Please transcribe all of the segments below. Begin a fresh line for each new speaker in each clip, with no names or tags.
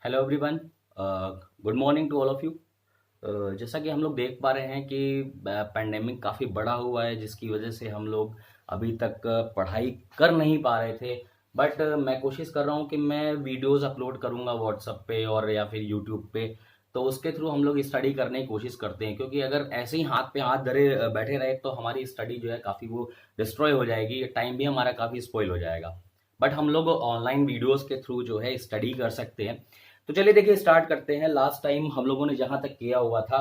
Hello everyone, good morning to all of you. जैसा कि हम लोग देख पा रहे हैं कि पैंडेमिक काफ़ी बड़ा हुआ है, जिसकी वजह से हम लोग अभी तक पढ़ाई कर नहीं पा रहे थे। बट मैं कोशिश कर रहा हूँ कि मैं वीडियोस अपलोड करूँगा व्हाट्सएप पे और या फिर यूट्यूब पे। तो उसके थ्रू हम लोग स्टडी करने की कोशिश करते हैं, क्योंकि अगर ऐसे ही हाथ पे हाथ धरे बैठे रहे तो हमारी स्टडी जो है काफ़ी वो डिस्ट्रॉय हो जाएगी, टाइम भी हमारा काफ़ी स्पॉइल हो जाएगा। बट हम लोग ऑनलाइन वीडियोस के थ्रू जो है स्टडी कर सकते हैं। तो चलिए देखिए, स्टार्ट करते हैं। लास्ट टाइम हम लोगों ने जहां तक किया हुआ था,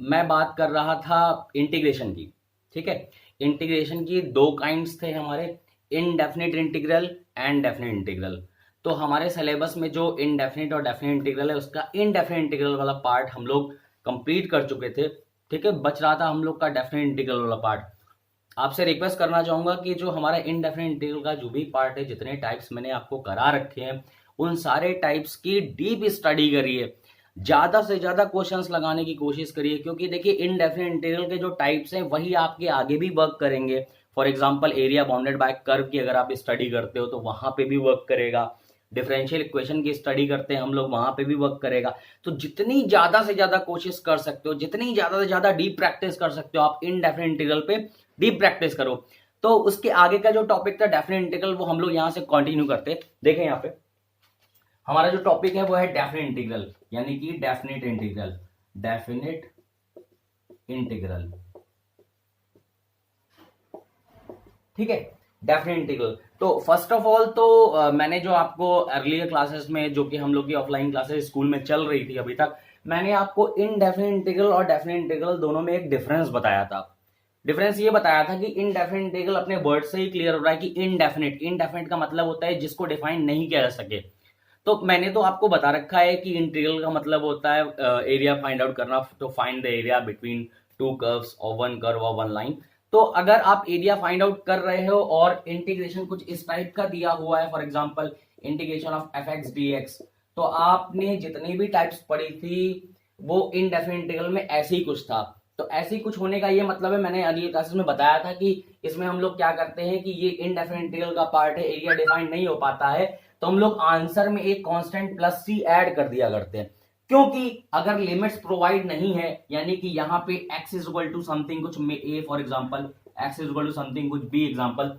मैं बात कर रहा था इंटीग्रेशन की। ठीक है, इंटीग्रेशन की दो काइंड्स थे हमारे, indefinite integral and definite integral. तो हमारे सिलेबस में जो इनडेफिनिट और डेफिनिट इंटीग्रल है, उसका इनडेफिनिट इंटीग्रल वाला पार्ट हम लोग कंप्लीट कर चुके थे। ठीक है, बच रहा था हम लोग का डेफिनिट इंटीग्रल वाला पार्ट। आपसे रिक्वेस्ट करना चाहूंगा कि जो हमारा इनडेफिनिट इंटीग्रल का जो भी पार्ट है, जितने टाइप्स मैंने आपको करा रखे हैं, उन सारे टाइप्स की डीप स्टडी करिए, ज्यादा से ज्यादा क्वेश्चंस लगाने की कोशिश करिए, क्योंकि देखिए इनडेफिनिट इंटीग्रल के जो टाइप्स हैं वही आपके आगे भी वर्क करेंगे। For example area bounded by curve की अगर आप स्टडी करते हो तो वहां पे भी वर्क करेगा। डिफरेंशियल इक्वेशन की स्टडी करते हैं हम लोग, वहां पे भी वर्क करेगा। तो जितनी ज्यादा से ज्यादा कोशिश कर सकते हो, जितनी ज्यादा से ज्यादा डीप प्रैक्टिस कर सकते हो आप इनडेफिनिट इंटीग्रल पे, डीप प्रैक्टिस करो। तो उसके आगे का जो टॉपिक था डेफिनेट इंटीग्रल, वो हम लोग यहां से कंटिन्यू करते। देखें यहाँ पे हमारा जो टॉपिक है वो है डेफिनेट इंटीग्रल, यानी कि डेफिनेट इंटीग्रल। डेफिनेट इंटीग्रल, ठीक है, डेफिनेट इंटीग्रल। तो फर्स्ट ऑफ ऑल तो मैंने जो आपको अर्लियर क्लासेस में, जो कि हम लोग की ऑफलाइन क्लासेस स्कूल में चल रही थी अभी तक, मैंने आपको इनडेफिनेट इंटीग्रल और डेफिनेट इंटीग्रल दोनों में एक डिफरेंस बताया था। डिफरेंस ये बताया था कि इनडेफिनेट इंटीग्रल अपने वर्ड से ही क्लियर हो रहा है कि इनडेफिनेट, इनडेफिनेट का मतलब होता है जिसको डिफाइन नहीं किया जा सके। तो मैंने तो आपको बता रखा है कि इंटीग्रल का मतलब होता है एरिया फाइंड आउट करना, तो find the area between two curves और वन कर्व और वन लाइन। तो अगर आप एरिया फाइंड आउट कर रहे हो और इंटीग्रेशन कुछ इस टाइप का दिया हुआ है, for example integration of F X D x, तो आपने जितनी भी टाइप्स पढ़ी थी वो इनडेफिनिट इंटीग्रल में ऐसे ही कुछ था। तो ऐसे ही कुछ होने का ये मतलब है, मैंने अगली क्लासेस में बताया था कि इसमें हम लोग क्या करते हैं कि ये इनडेफिनिट इंटीग्रल का पार्ट है, एरिया डिफाइन नहीं हो पाता है, तो हम लोग आंसर में एक कांस्टेंट प्लस सी ऐड कर दिया करते हैं। क्योंकि अगर लिमिट्स प्रोवाइड नहीं है, यानी कि यहाँ पे x is equal to something कुछ a for example, x is equal to something कुछ b एग्जांपल,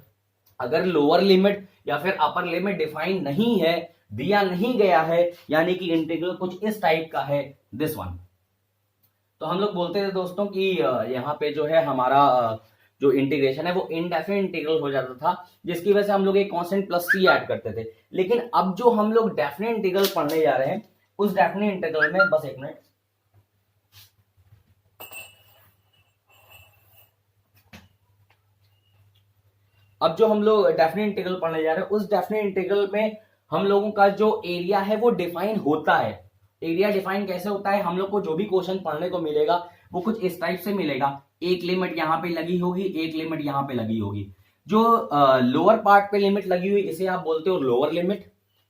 अगर लोअर लिमिट या फिर अपर लिमिट डिफाइन नहीं है, दिया नहीं गया है, यानी कि इंटीग्रल कुछ इस टाइप का है, दिस वन, तो हम लोग बोलते थे दोस्तों कि यहाँ पे जो है हमारा जो इंटीग्रेशन है वो इनडेफिनिट इंटीग्रल हो जाता था, जिसकी वजह से हम लोग एक कांस्टेंट प्लस सी ऐड करते थे। लेकिन अब जो हम लोग डेफिनेट इंटीग्रल पढ़ने जा रहे हैं, उस डेफिनेट इंटीग्रल में, बस एक मिनट, अब जो हम लोग डेफिनेट इंटीग्रल पढ़ने जा रहे हैं, उस डेफिनेट इंटीग्रल में हम लोगों का जो एरिया है वो डिफाइन होता है। एरिया डिफाइन कैसे होता है, हम लोग को जो भी क्वेश्चन पढ़ने को मिलेगा वो कुछ इस टाइप से मिलेगा, एक लिमिट यहाँ पे लगी होगी, एक लिमिट यहाँ पे लगी होगी। जो लोअर पार्ट पे लिमिट लगी हुई इसे आप बोलते हो लोअर लिमिट,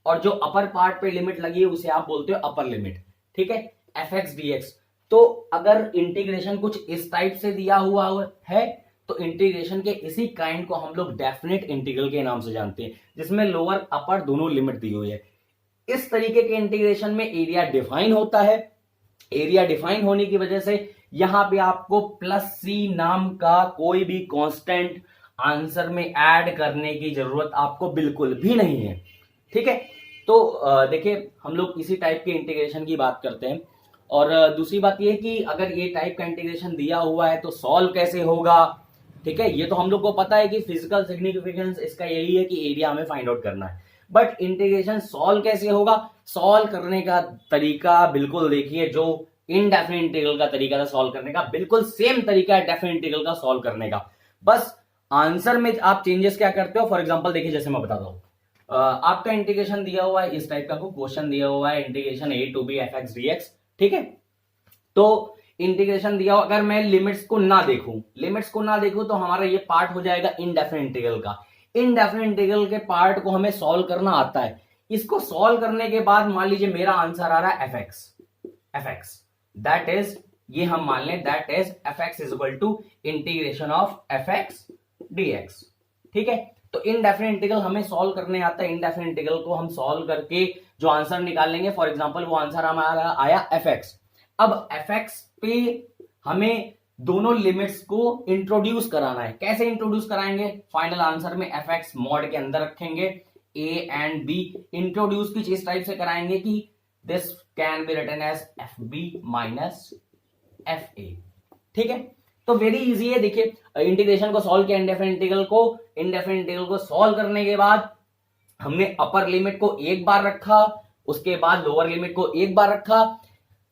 और जो अपर पार्ट पे लिमिट लगी है उसे आप बोलते हो अपर लिमिट। ठीक है, एफ एक्स डी एक्स। तो अगर इंटीग्रेशन कुछ इस टाइप से दिया हुआ है, तो इंटीग्रेशन के इसी काइंड को हम लोग डेफिनेट इंटीग्रल के नाम से जानते हैं, जिसमें लोअर अपर दोनों लिमिट दी हुई है। इस तरीके के इंटीग्रेशन में एरिया डिफाइन होता है। एरिया डिफाइन होने की वजह से यहां पे आपको प्लस सी नाम का कोई भी कांस्टेंट आंसर में ऐड करने की जरूरत आपको बिल्कुल भी नहीं है। ठीक है, तो देखिए हम लोग इसी टाइप के इंटीग्रेशन की बात करते हैं। और दूसरी बात यह कि अगर ये टाइप का इंटीग्रेशन दिया हुआ है तो सॉल्व कैसे होगा। ठीक है, ये तो हम लोग को पता है कि फिजिकल सिग्निफिकेंस इसका यही है कि एरिया हमें फाइंड आउट करना है। बट इंटीग्रेशन सॉल्व कैसे होगा, सॉल्व करने का तरीका बिल्कुल देखिए, जो इनडेफिनिट इंटीग्रल का तरीका था सॉल्व करने का, बिल्कुल सेम तरीका है डेफिनिट इंटीग्रल का सॉल्व करने का। बस आंसर में आप चेंजेस क्या करते हो। फॉर एग्जांपल देखिए, जैसे मैं बताता हूं, आपका इंटीग्रेशन दिया हुआ है, इस टाइप का क्वेश्चन दिया हुआ है, integration a to b F X D X. ठीक है, तो इंटीग्रेशन दिया, अगर मैं लिमिट्स को ना देखूं तो हमारा ये पार्ट हो जाएगा इनडेफिनिट इंटीग्रल का। इनडेफिनिट इंटीग्रल के पार्ट को हमें सॉल्व करना आता है। इसको सॉल्व करने के बाद मान लीजिए मेरा आंसर आ रहा है एफ एक्स, दैट इज, ये हम मान लें, that is F X is equal to integration of F X D X. ठीक है, तो इनडेफिनिट इंटीग्रल हमें सॉल्व करने आता है। इनडेफिनिट इंटीग्रल को हम सॉल्व करके जो आंसर निकालेंगे, फॉर एग्जांपल वो आंसर हमारा आया fx। अब fx पे हमें दोनों लिमिट्स को इंट्रोड्यूस कराना है। कैसे इंट्रोड्यूस कराएंगे? फाइनल आंसर में fx मॉड के अंदर रखेंगे, a एंड b इंट्रोड्यूस की इस टाइप से कराएंगे कि this can be written as fb minus fa। ठीक है, तो वेरी इजी है। देखिए इंटीग्रेशन को सॉल्व किया, इंडेफिनिट इंटीग्रल को सॉल्व करने के बाद हमने अपर लिमिट को एक बार रखा, उसके बाद लोअर लिमिट को एक बार रखा।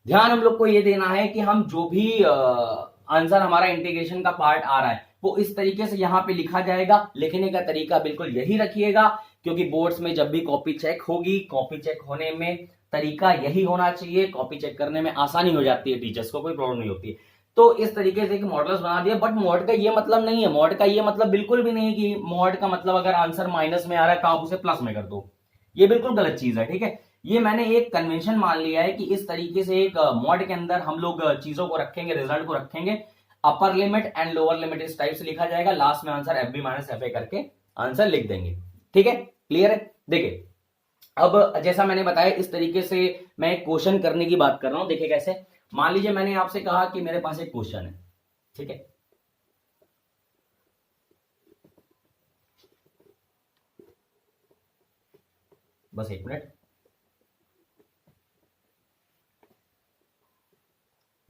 ध्यान हम लोग को यह देना है कि हम जो भी आंसर हमारा इंटीग्रेशन का पार्ट आ रहा है वो इस तरीके से यहां पे लिखा जाएगा। लिखने का तरीका बिल्कुल यही रखिएगा, क्योंकि बोर्ड्स में जब भी कॉपी चेक होगी, कॉपी चेक होने में तरीका यही होना चाहिए। कॉपी चेक करने में आसानी हो जाती है, टीचर्स को कोई प्रॉब्लम नहीं होती है। तो इस तरीके से एक मॉडल्स बना दिया, बट मॉड का ये मतलब नहीं है, मॉड का ये मतलब बिल्कुल भी नहीं है कि मॉड का मतलब अगर आंसर माइनस में आ रहा है तो आप उसे प्लस में कर दो। ये बिल्कुल गलत चीज है। ठीक है, ये मैंने एक कन्वेंशन मान लिया है कि इस तरीके से एक मॉड के अंदर हम लोग चीजों को रखेंगे, रिजल्ट को रखेंगे। Upper limit and lower limit इस टाइप से लिखा जाएगा, लास्ट में answer F B minus F A करके आंसर लिख देंगे। ठीक है, क्लियर है? देखिए अब जैसा मैंने बताया इस तरीके से मैं क्वेश्चन करने की बात कर रहा हूं। देखिए कैसे, मान लीजिए मैंने आपसे कहा कि मेरे पास एक क्वेश्चन है। ठीक है, बस एक मिनट।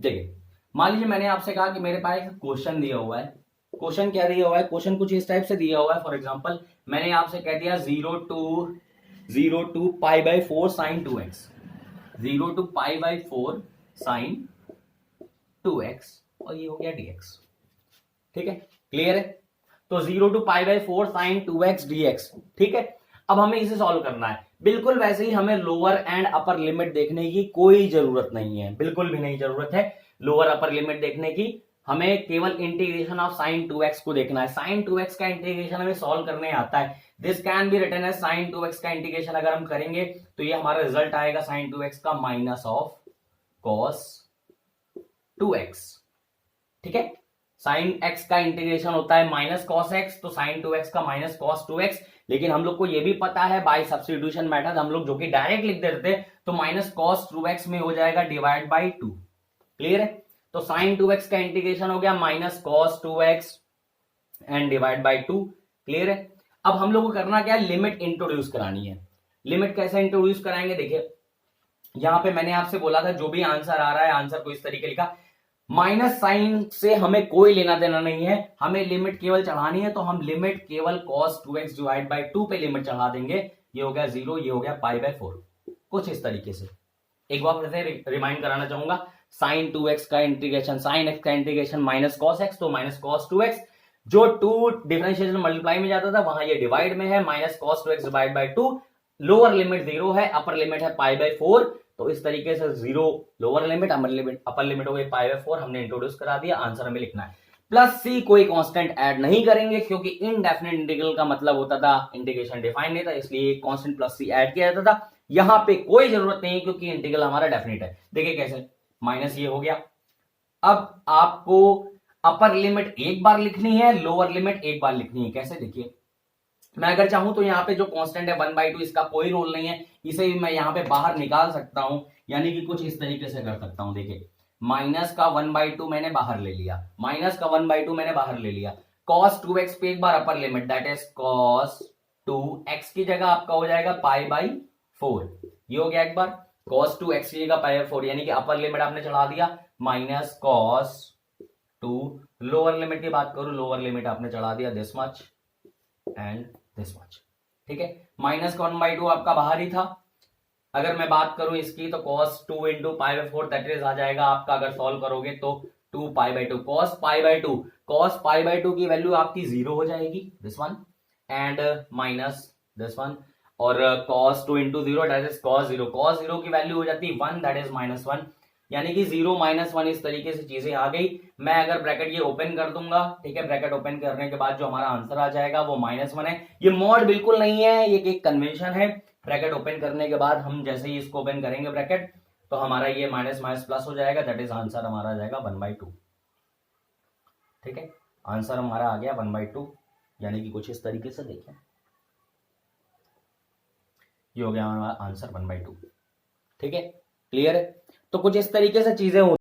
देखिए मान लीजिए मैंने आपसे कहा कि मेरे पास एक क्वेश्चन दिया हुआ है। क्वेश्चन क्या दिया हुआ है? क्वेश्चन कुछ इस टाइप से दिया हुआ है। फॉर एग्जांपल मैंने आपसे कह दिया 0 to pi by 4 sine 2x, 0 to pi by 4 sine 2x, और ये हो गया dx। ठीक है, क्लियर है? तो 0 to pi by 4 sine 2x dx। ठीक है, अब हमें इसे सॉल्व करना है। बिल्कुल वैसे ही हमें लोअर एंड अपर लिमिट देखने की कोई जरूरत नहीं है, बिल्कुल भी नहीं जरूरत है लोअर अपर लिमिट देखने की। हमें केवल इंटीग्रेशन ऑफ साइन 2x को देखना है। साइन 2x का इंटीग्रेशन हमें सॉल्व करने आता है। This can be written as sine 2x का इंटीग्रेशन अगर हम करेंगे तो ये हमारा रिजल्ट आएगा साइन 2x का माइनस ऑफ कॉस 2x। ठीक है, साइन x का इंटीग्रेशन होता है माइनस कॉस x, तो साइन 2x का माइनस कॉस 2x। लेकिन हम लोग को ये भी पता है बाय सब्स्टिट्यूशन मेथड हम लोग जो कि डायरेक्ट लिख देते तो माइनस कॉस 2x में हो जाएगा डिवाइड बाई 2। क्लियर है? तो साइन 2x का इंटीग्रेशन हो गया minus cos 2x and divide by 2। Clear है? अब हम लोग को करना क्या है? लिमिट इंट्रोड्यूस करानी है। लिमिट कैसे इंट्रोड्यूस कराएंगे? देखिए यहां पे मैंने आपसे बोला था जो भी आंसर आ रहा है आंसर को इस तरीके लिखा, माइनस साइन से हमें कोई लेना देना नहीं है, हमें लिमिट केवल चढ़ानी है। तो हम लिमिट केवल cos 2x डिवाइड बाई 2 पे लिमिट चढ़ा देंगे। ये हो गया 0, ये हो गया पाई बाई 4, कुछ इस तरीके से। एक बार फिर से रिमाइंड कराना चाहूंगा, साइन 2x का इंटीग्रेशन साइन x का इंटीग्रेशन माइनस कॉस x, तो माइनस कॉस 2x जो 2 डिफरेंशिएशन मल्टीप्लाई में जाता था वहां ये डिवाइड में है, minus cos 2x divide by 2। Lower limit 0 है, अपर लिमिट है पाई बाई 4, तो इस तरीके से 0 लोअर लिमिट, अपर लिमिट हो गई पाई बाई 4, हमने इंट्रोड्यूस करा दिया। आंसर हमें लिखना है। प्लस सी कोई कांस्टेंट ऐड नहीं करेंगे क्योंकि इनडेफिनेट इंटीग्रल का मतलब होता था इंटीग्रेशन डिफाइन नहीं था, इसलिए कांस्टेंट प्लस सी ऐड किया जाता था। यहां पे कोई जरूरत नहीं क्योंकि इंटीग्रल हमारा डेफिनेट है। देखिए कैसे, माइनस ये हो गया। अब आपको अपर लिमिट एक बार लिखनी है, लोअर लिमिट एक बार लिखनी है। कैसे? देखिए मैं अगर चाहूं तो यहाँ पे जो कांस्टेंट है 1/2 इसका कोई रोल नहीं है, इसे भी मैं यहाँ पे बाहर निकाल सकता हूं, यानी कि कुछ इस तरीके से कर सकता हूं। देखिए माइनस का 1/2 मैंने बाहर ले लिया, माइनस का 1/2 मैंने बाहर ले लिया। cos 2x पे एक बार upper limit, that is cos 2x की जगह आपका हो जाएगा पाई बाई 4। ये हो गया एक बार cos 2x की जगह पाई बाई 4, यानी कि अपर लिमिट आपने चढ़ा दिया माइनस cos 2। लोअर लिमिट की बात करूं, लोअर लिमिट आपने चढ़ा दिया this much and this much. ठीक है, माइनस का 1/2 आपका बाहर ही था। अगर मैं बात करूं इसकी तो cos 2 into pi by 4 that is आ जाएगा आपका, अगर सॉल्व करोगे तो 2 pi by 2 cos pi by 2, cos pi by 2 की वैल्यू आपकी 0 हो जाएगी this one, and minus this one, और cos 2 into 0 that is cos 0, cos 0 की वैल्यू हो जाती है 1 दैट इज माइनस 1, यानी कि 0 माइनस 1 इस तरीके से चीजें आ गई। मैं अगर ब्रैकेट ये ओपन कर दूंगा, ठीक है, ब्रैकेट ओपन करने के बाद जो हमारा आंसर आ जाएगा वो -1 है। ये मॉड बिल्कुल नहीं है, ये एक कन्वेंशन है। ब्रैकेट ओपन करने के बाद हम जैसे ही इसको ओपन करेंगे ब्रैकेट, तो हमारा ये माइनस माइनस प्लस हो जाएगा, दैट इज आंसर हमारा आ जाएगा 1/2। ठीक है, आंसर हमारा आ गया 1/2, यानी कि कुछ इस तरीके से। देखिए ये हो गया हमारा आंसर 1/2। ठीक है, क्लियर है। तो कुछ इस तरीके से चीजें होती